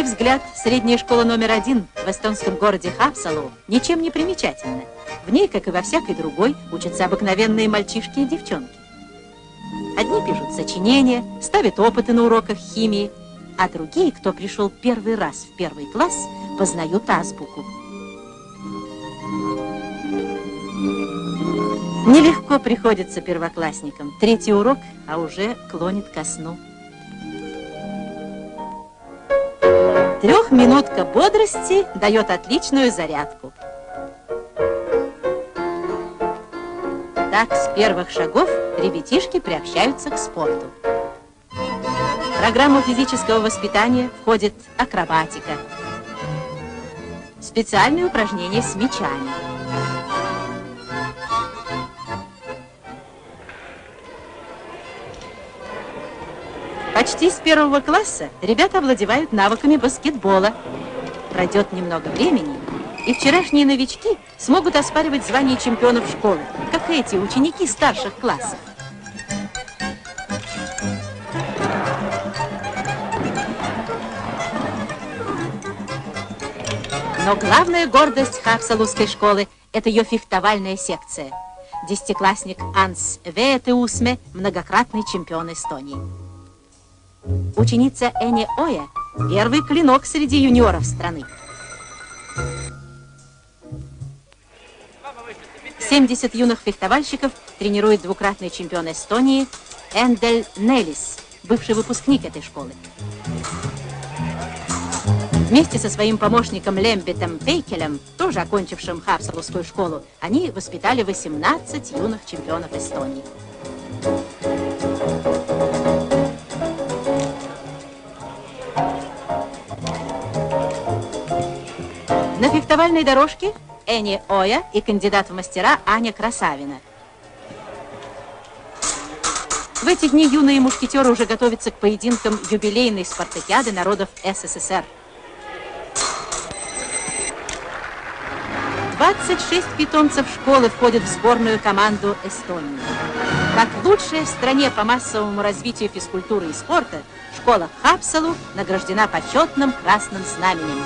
первый взгляд, средняя школа №1 в эстонском городе Хапсалу ничем не примечательна. В ней, как и во всякой другой, учатся обыкновенные мальчишки и девчонки. Одни пишут сочинения, ставят опыты на уроках химии, а другие, кто пришел первый раз в первый класс, познают азбуку. Нелегко приходится первоклассникам. Третий урок, а уже клонит ко сну. 3-минутка бодрости дает отличную зарядку. Так, с первых шагов ребятишки приобщаются к спорту. В программу физического воспитания входит акробатика, специальные упражнения с мячами. Почти с первого класса ребята овладевают навыками баскетбола. Пройдет немного времени, и вчерашние новички смогут оспаривать звание чемпионов школы, как эти ученики старших классов. Но главная гордость Хапсалузской школы – это ее фехтовальная секция. Десятиклассник Анс Веетеусме – многократный чемпион Эстонии. Ученица Эни Оя – первый клинок среди юниоров страны. 70 юных фехтовальщиков тренирует двукратный чемпион Эстонии Эндель Нелис, бывший выпускник этой школы. Вместе со своим помощником Лембетом Пейкелем, тоже окончившим Хапсалузскую школу, они воспитали 18 юных чемпионов Эстонии. На фехтовальной дорожке Эни Оя и кандидат в мастера Аня Красавина. В эти дни юные мушкетеры уже готовятся к поединкам юбилейной спартакиады народов СССР. 26 питомцев школы входят в сборную команду Эстонии. Как лучшая в стране по массовому развитию физкультуры и спорта, школа Хапсалу награждена почетным красным знаменем.